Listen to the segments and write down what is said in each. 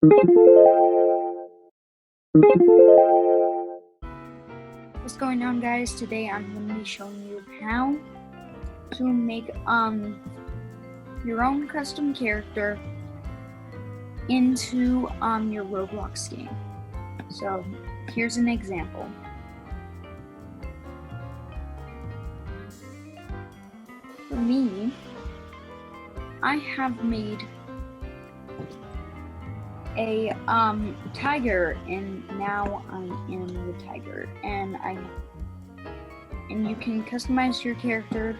What's going on, guys? Today I'm going to be showing you how to make your own custom character into your Roblox game. So here's an example. For me, I have made a tiger, and now I am the tiger, and you can customize your character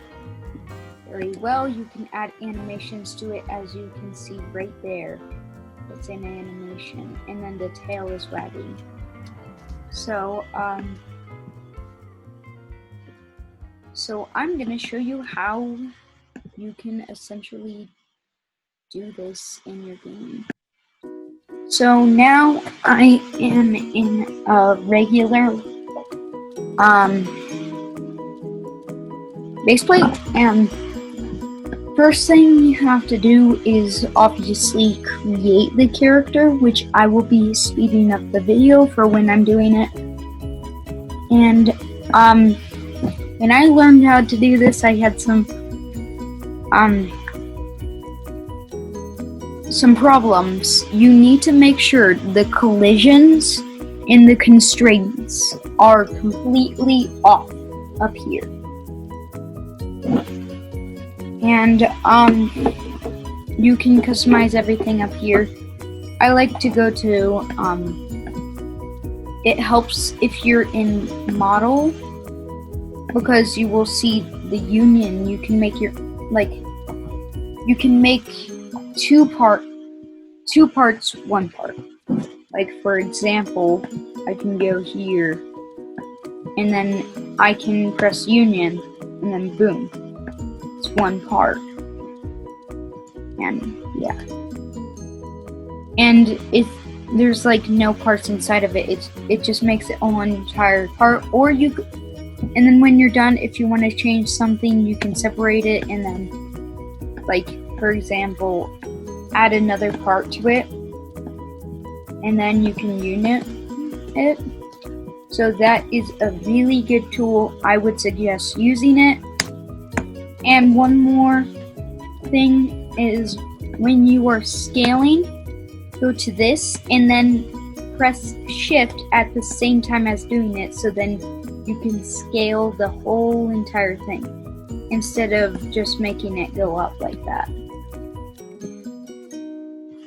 very well. You can add animations to it, as you can see right there. It's an animation, and then the tail is wagging. So I'm gonna show you how you can essentially do this in your game. So now I am in a regular base plate, and first thing you have to do is obviously create the character, which I will be speeding up the video for when I'm doing it. And when I learned how to do this, I had some problems. You need to make sure the collisions and the constraints are completely off up here. And you can customize everything up here. I like to go to it helps if you're in model, because you will see the union. You can make your you can make two parts, one part. Like, for example, I can go here, and then I can press union, and then boom, it's one part. And yeah, and if there's no parts inside of it, it just makes it one entire part. Or and then when you're done, if you want to change something, you can separate it, and then, for example, add another part to it, and then you can unit it. So that is a really good tool. I would suggest using it. And one more thing is, when you are scaling, go to this and then press shift at the same time as doing it, so then you can scale the whole entire thing instead of just making it go up like that.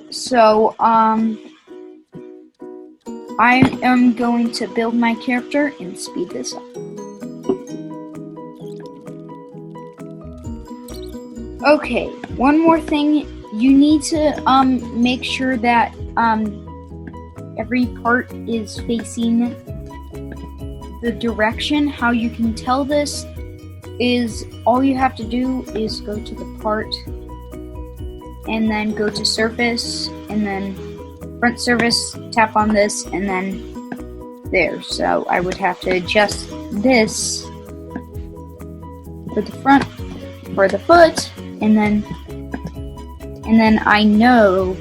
So I am going to build my character and speed this up. Okay, one more thing. You need to make sure that every part is facing the direction. How you can tell this is, all you have to do is go to the part, and then go to surface, and then front surface, tap on this, and then there. So I would have to adjust this for the front, for the foot, and then I know.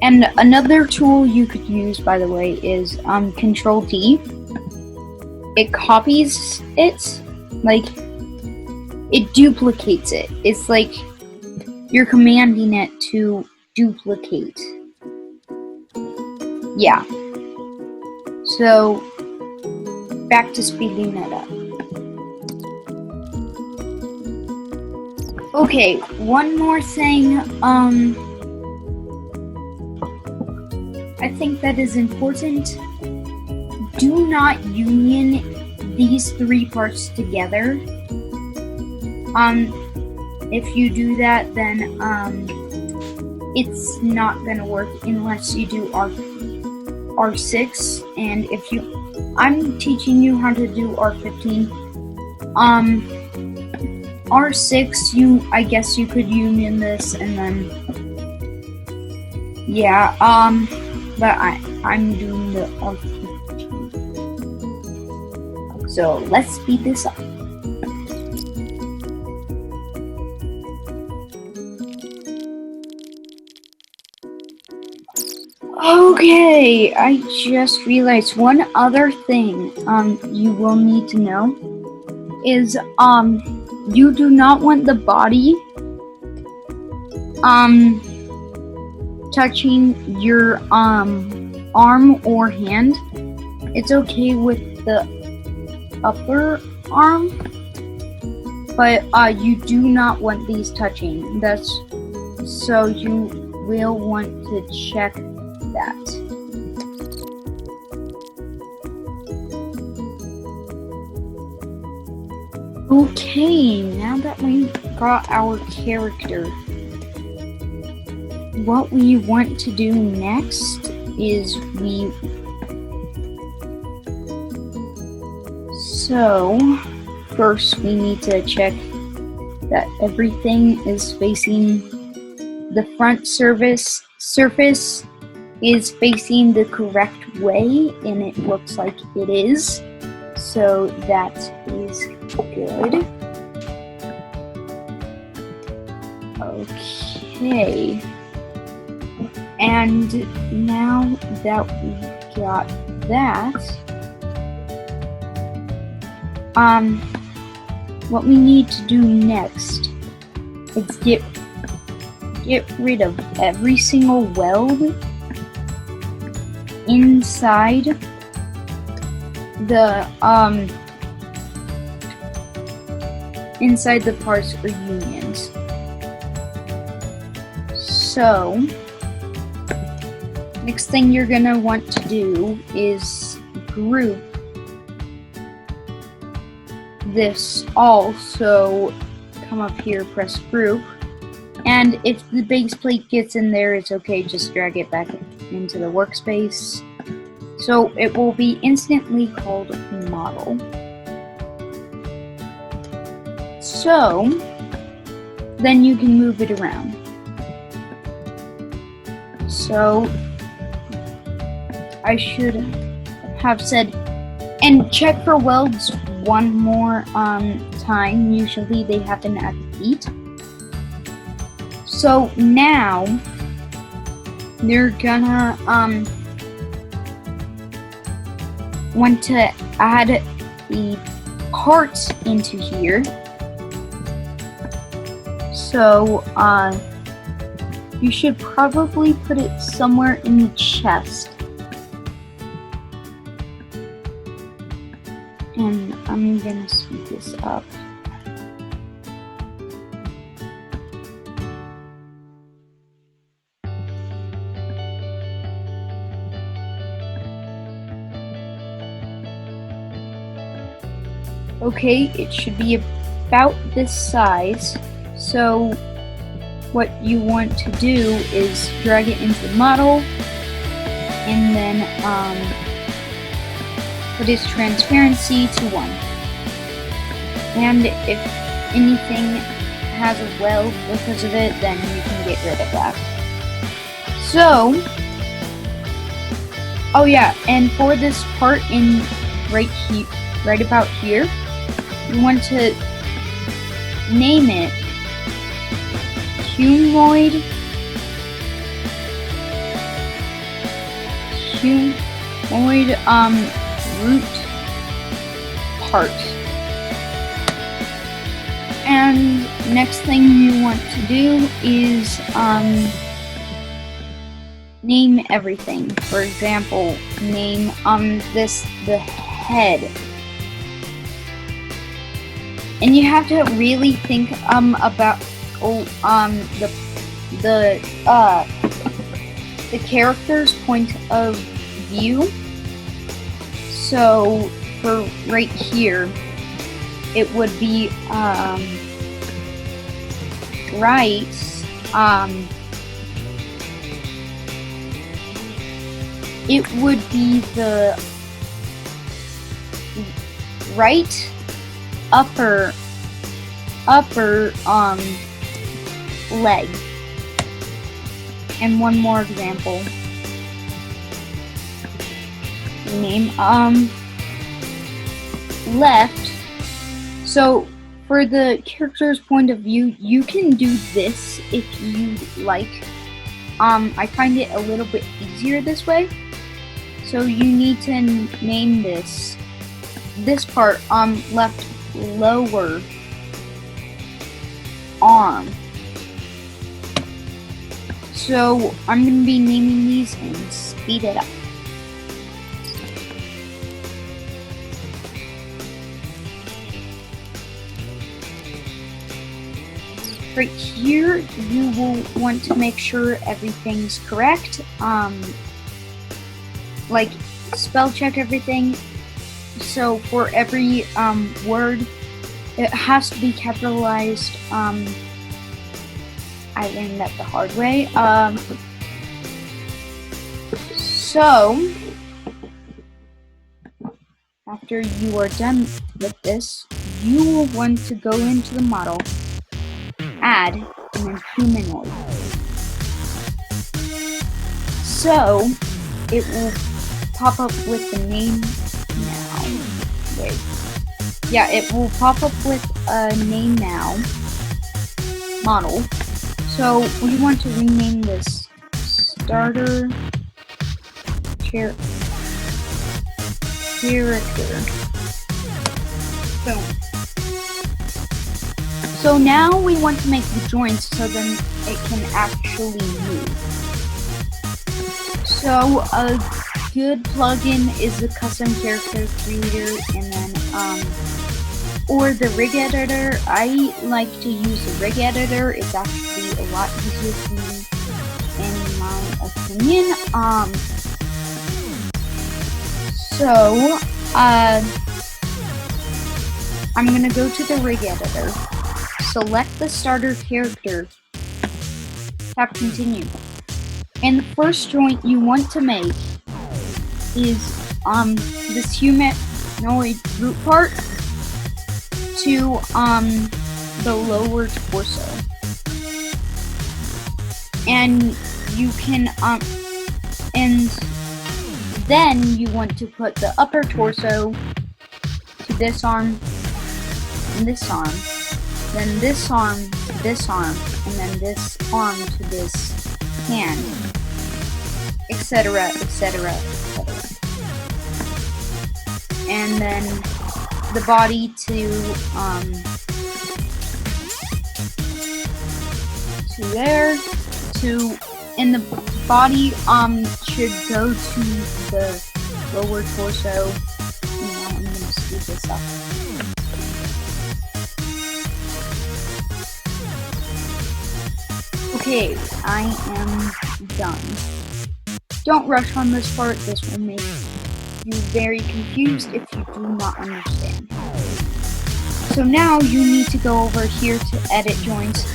And another tool you could use, by the way, is Control D. It copies it, it duplicates it. It's like you're commanding it to duplicate. Yeah. So back to speeding it up. Okay, one more thing. I think that is important. Do not union these three parts together. If you do that, then it's not gonna work unless you do R6. And if I'm teaching you how to do R15. R6, I guess you could union this, and then yeah, but I'm doing the R15. So let's speed this up. Okay, I just realized one other thing you will need to know is you do not want the body touching your arm or hand. It's okay with the upper arm, but you do not want these touching. That's so you will want to check that. Okay, now that we got our character, what we want to do next is first we need to check that everything is facing the front surface is facing the correct way, and it looks like it is, so that is good. Okay, and now that we got that, what we need to do next is get rid of every single weld inside the parts or unions. So next thing you're gonna want to do is group this all. So come up here, press group, and if the base plate gets in there, it's okay, just drag it back into the workspace. So it will be instantly called model. So then you can move it around. So I should have said, and check for welds one more time. Usually they happen at the feet. So now you're gonna want to add the parts into here. So you should probably put it somewhere in the chest. And I'm gonna speed this up. Okay, it should be about this size. So what you want to do is drag it into the model, and then put its transparency to 1. And if anything has a weld because of it, then you can get rid of that. So, oh yeah, and for this part in right about here, you want to name it humoid root part. And next thing you want to do is name everything. For example, name this the head. And you have to really think about the character's point of view. So for right here, it would be it would be the right upper leg. And one more example. Name left. So for the character's point of view, you can do this if you like. I find it a little bit easier this way. So you need to name this part, left lower arm. So I'm going to be naming these and speed it up. Right here, you will want to make sure everything's correct. Like, spell check everything. So for every word, it has to be capitalized. I learned that the hard way. So after you are done with this, you will want to go into the model, add, and then humanoid. So it will pop up with the name now. Wait. Yeah, it will pop up with a name now model. So we want to rename this starter character. Boom. So now we want to make the joints so then it can actually move. So a good plugin is the custom character creator, and then or the rig editor. I like to use the rig editor. It's actually a lot easier for me, in my opinion. So I'm gonna go to the rig editor, select the starter character, tap continue, and the first joint you want to make is this humanoid root part to the lower torso, and you can and then you want to put the upper torso to this arm and this arm, then this arm to this arm, and then this arm to this hand, etc., etc., etc. And then the body to there, and the body should go to the lower torso. Now I'm gonna speed this up. Okay, I am done. Don't rush on this part. This will make you very confused if you do not understand. So now you need to go over here to edit joints.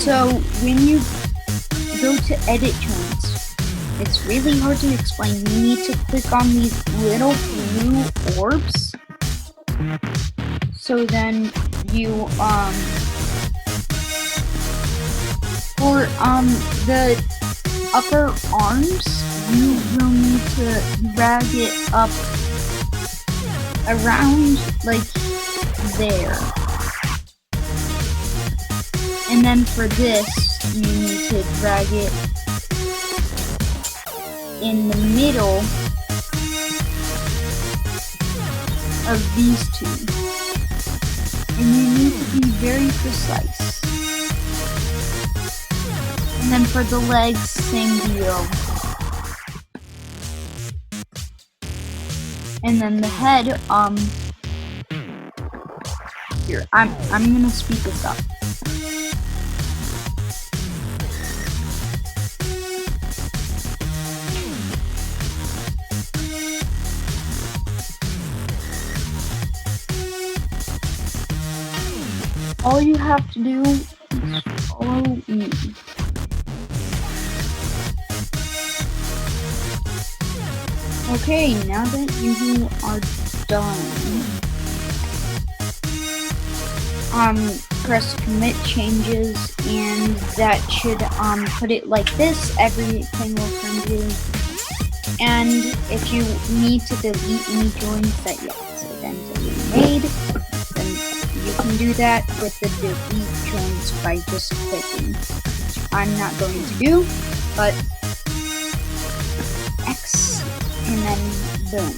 So when you go to edit joints, it's really hard to explain. You need to click on these little blue orbs. So then you for the upper arms, you will need to drag it up around like there. And then for this, you need to drag it in the middle of these two. And you need to be very precise. And then for the legs, same deal. And then the head, here, I'm gonna speed this up. All you have to do is follow me. Okay, now that you are done, press commit changes, and that should put it like this. Everything will turn blue. And if you need to delete any joints that you accidentally made, then you can can do that with the delete joints by just clicking, which I'm not going to do, but X, and then boom.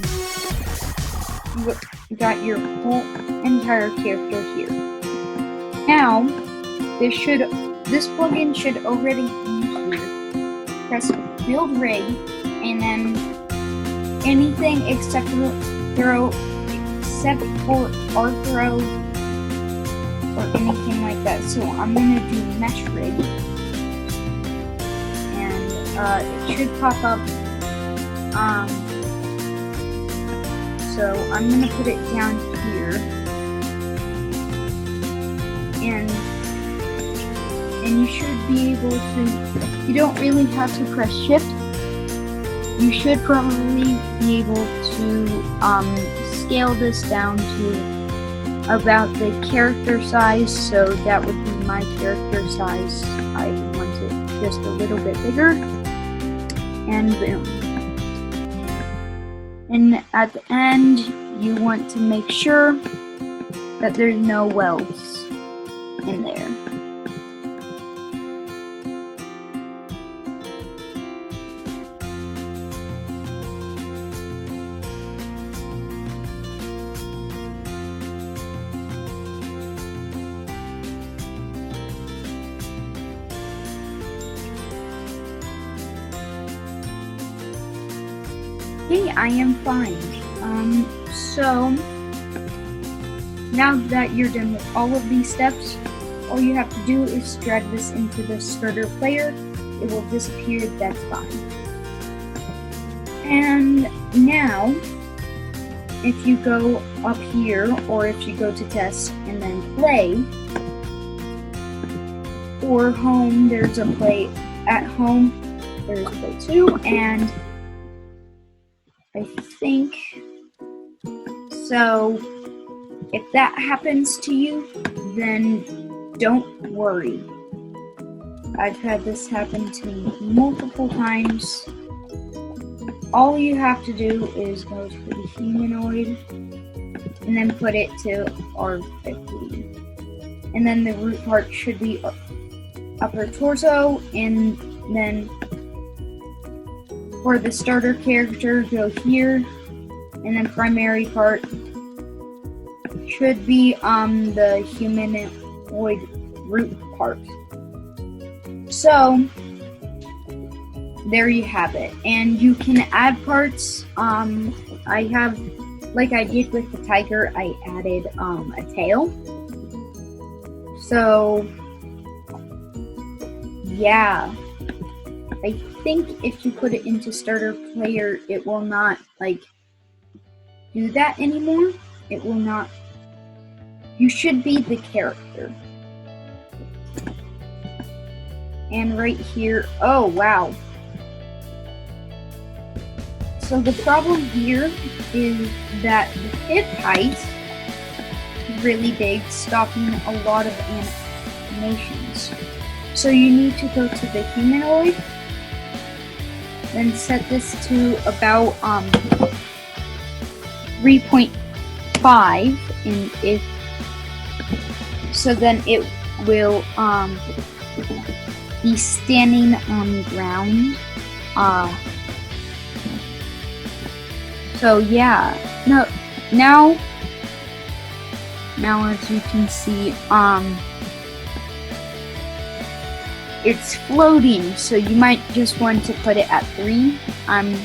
You got your whole entire character here. Now, this plugin should already be here. Press build rig, and then anything except for Arthro or anything like that. So I'm gonna do mesh rig, and it should pop up. So I'm gonna put it down here, and you should be able to. You don't really have to press shift. You should probably be able to scale this down to about the character size. So that would be my character size. I want it just a little bit bigger, and boom. And at the end, you want to make sure that there's no wells in there. Okay, I am fine. So now that you're done with all of these steps, all you have to do is drag this into the starter player. It will disappear, that's fine. And now, if you go up here, or if you go to test and then play, or home, there's a play at home, there's play 2, and I think so. If that happens to you, then don't worry. I've had this happen to me multiple times. All you have to do is go to the humanoid and then put it to R50. And then the root part should be upper torso, and then for the starter character, go here, and then primary part should be the humanoid root part. So there you have it, and you can add parts. I have, like I did with the tiger, I added a tail. So yeah. I think if you put it into starter player, it will not do that anymore. It will not. You should be the character. And right here, oh wow. So the problem here is that the hip height is really big, stopping a lot of animations. So you need to go to the humanoid, then set this to about 3.5, and if so, then it will be standing on the ground. So yeah, now as you can see, it's floating, so you might just want to put it at 3. I'm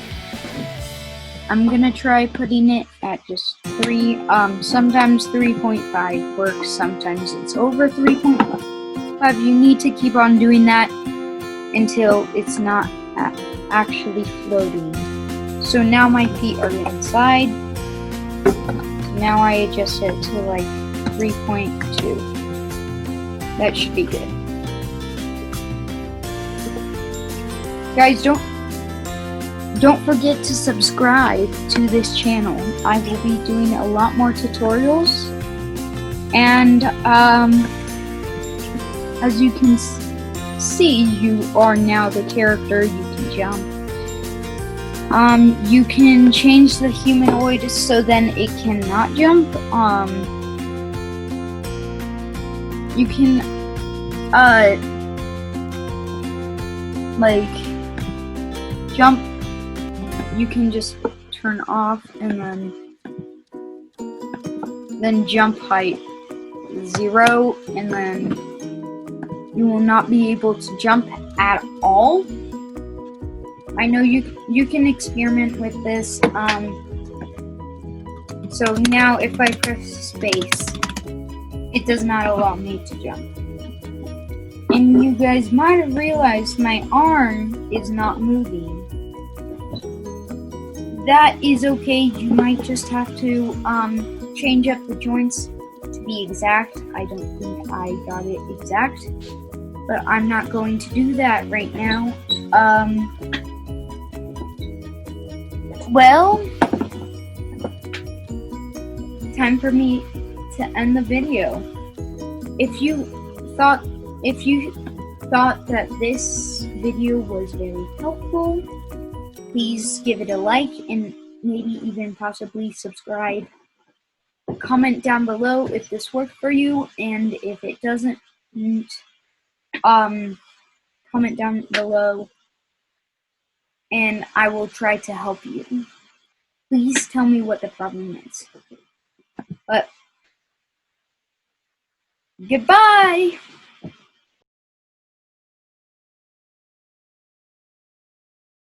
gonna try putting it at just 3. Sometimes 3.5 works, sometimes it's over 3.5. You need to keep on doing that until it's not actually floating. So now my feet are inside. Now I adjust it to like 3.2. That should be good. Guys, don't forget to subscribe to this channel. I will be doing a lot more tutorials, and as you can see, you are now the character. You can jump. You can change the humanoid so then it cannot jump. you can like jump, you can just turn off and then jump height 0, and then you will not be able to jump at all. I know you can experiment with this. So now if I press space, it does not allow me to jump. And you guys might have realized my arm is not moving. That is okay. You might just have to change up the joints to be exact. I don't think I got it exact, but I'm not going to do that right now. Well, time for me to end the video. If you thought that this video was very helpful, please give it a like and maybe even possibly subscribe. Comment down below if this worked for you, and if it doesn't, comment down below and I will try to help you. Please tell me what the problem is. But goodbye!